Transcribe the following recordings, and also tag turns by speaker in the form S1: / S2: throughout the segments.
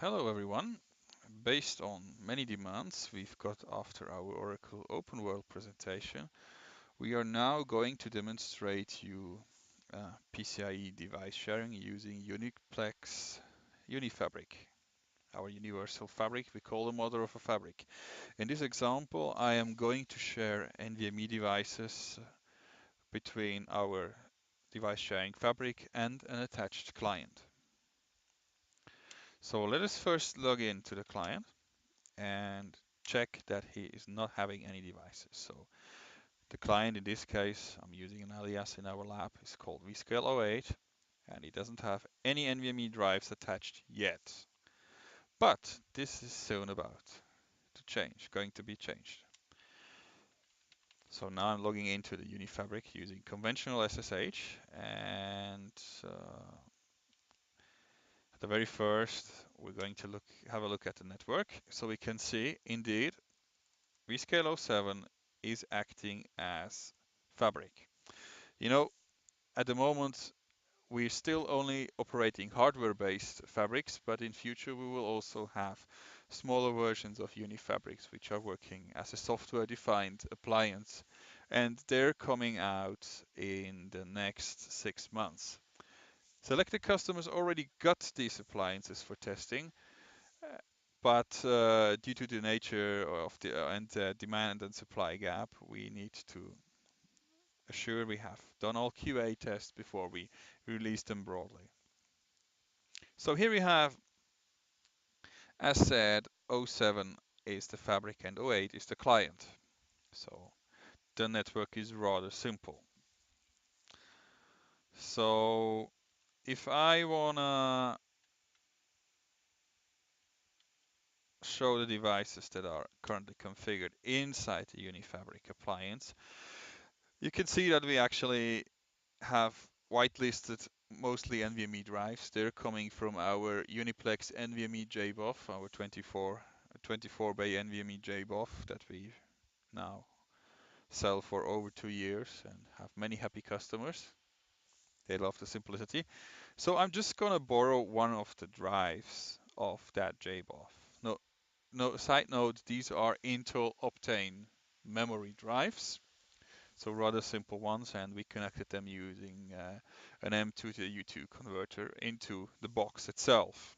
S1: Hello everyone. Based on many demands we've got after our Oracle Open World presentation, we are now going to demonstrate you PCIe device sharing using UniFabric, our universal fabric. We call the mother of a fabric. In this example, I am going to share NVMe devices between our device sharing fabric and an attached client. So let us first log in to the client and check that he is not having any devices. So the client in this case, I'm using an alias in our lab, is called vscale08 and he doesn't have any NVMe drives attached yet. But this is soon about to change, going to be changed. So now I'm logging into the UniFabric using conventional SSH and at the very first we're going to have a look at the network so we can see indeed vscale07 is acting as fabric. You know, at the moment, we're still only operating hardware-based fabrics, but in future we will also have smaller versions of UniFabrics which are working as a software-defined appliance, and they're coming out in the next 6 months. Selected customers already got these appliances for testing, but due to the nature of the demand and supply gap, we need to assure we have done all QA tests before we release them broadly. So here we have, as said, '07 is the fabric and '08 is the client. So the network is rather simple. So if I wanna show the devices that are currently configured inside the UniFabric appliance, you can see that we actually have whitelisted mostly NVMe drives. They're coming from our Uniplex NVMe JBOF, our 24 bay NVMe JBOF that we now sell for over 2 years and have many happy customers. They love the simplicity. So I'm just gonna borrow one of the drives of that JBOF. No, side note, these are Intel Optane memory drives. So rather simple ones, and we connected them using an M2 to U2 converter into the box itself.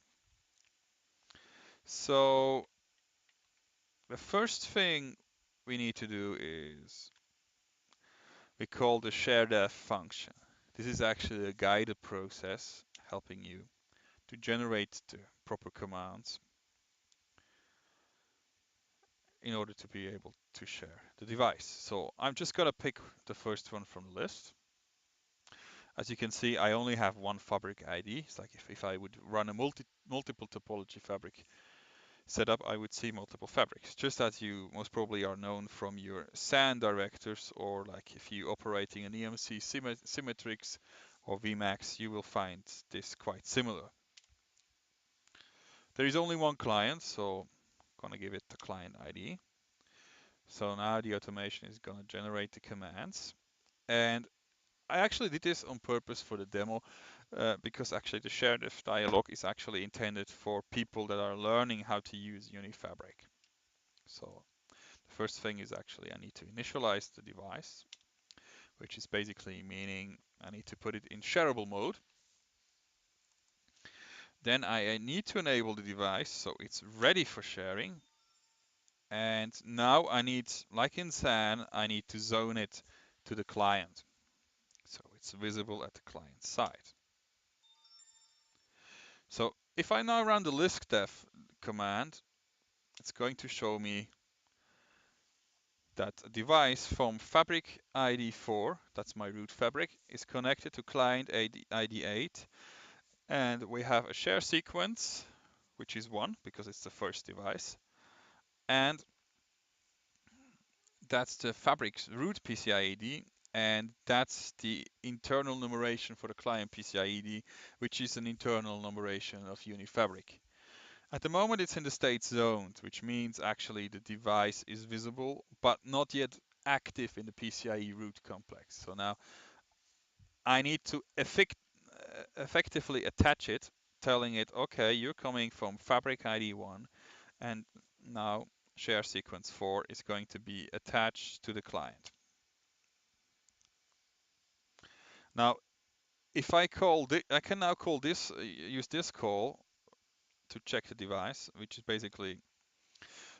S1: So the first thing we need to do is we call the sharedef function. This is actually a guided process helping you to generate the proper commands in order to be able to share the device. So I'm just gonna pick the first one from the list. As you can see, I only have one fabric ID. It's like if I would run a multiple topology fabric setup, I would see multiple fabrics, just as you most probably are known from your SAN directors, or like if you're operating an EMC Symmetrix or Vmax, you will find this quite similar. There is only one client, so I'm gonna give it the client ID. So now the automation is gonna generate the commands. And I actually did this on purpose for the demo because actually the sharedef dialog is actually intended for people that are learning how to use UniFabric. So the first thing is actually I need to initialize the device, which is basically meaning I need to put it in shareable mode. Then I need to enable the device so it's ready for sharing. And now I need, like in SAN, I need to zone it to the client. So it's visible at the client side. So if I now run the listdef command, it's going to show me that a device from fabric ID 4, that's my root fabric, is connected to client ID 8. And we have a share sequence, which is 1 because it's the first device. And that's the fabric's root PCIe, and that's the internal numeration for the client PCIe, which is an internal numeration of UniFabric. At the moment, it's in the state zoned, which means actually the device is visible, but not yet active in the PCIe root complex. So now I need to effectively attach it telling it, okay, you're coming from Fabric ID 1, and now share sequence 4 is going to be attached to the client. Now, if I call I can now call this, use this call to check the device, which is basically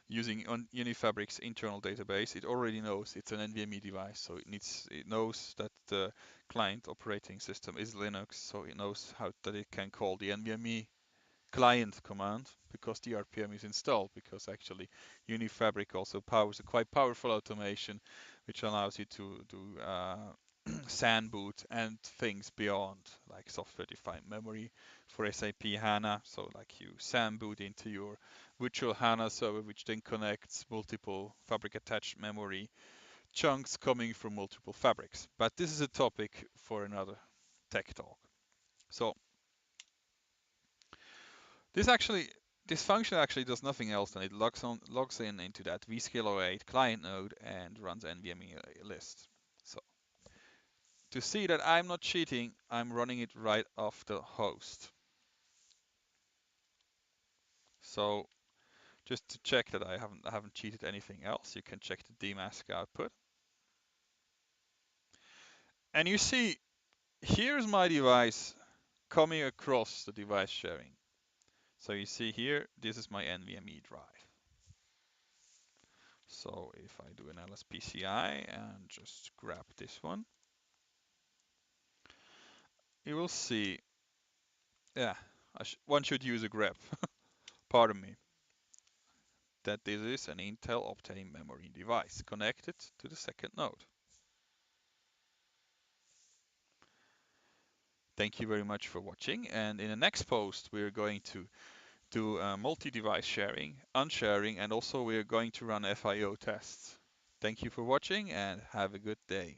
S1: using on UniFabric's internal database. It already knows it's an NVMe device, so it knows that the client operating system is Linux, so it knows how that it can call the NVMe client command because the RPM is installed, because actually UniFabric also powers a quite powerful automation which allows you to do SAN boot and things beyond, like software-defined memory for SAP HANA. So like you SAN boot into your virtual HANA server, which then connects multiple Fabric attached memory chunks coming from multiple fabrics. But this is a topic for another tech talk. So this actually, this function actually does nothing else than it logs in into that vscale08 client node and runs NVMe list. So to see that I'm not cheating, I'm running it right off the host. So just to check that I haven't cheated anything else, you can check the dmask output. And you see, here's my device coming across the device sharing. So you see here, this is my NVMe drive. So if I do an LSPCI and just grab this one, you will see, yeah, one should use a grep, pardon me, that this is an Intel Optane memory device connected to the second node. Thank you very much for watching, and in the next post we're going to do multi-device sharing, unsharing, and also we're going to run FIO tests. Thank you for watching and have a good day.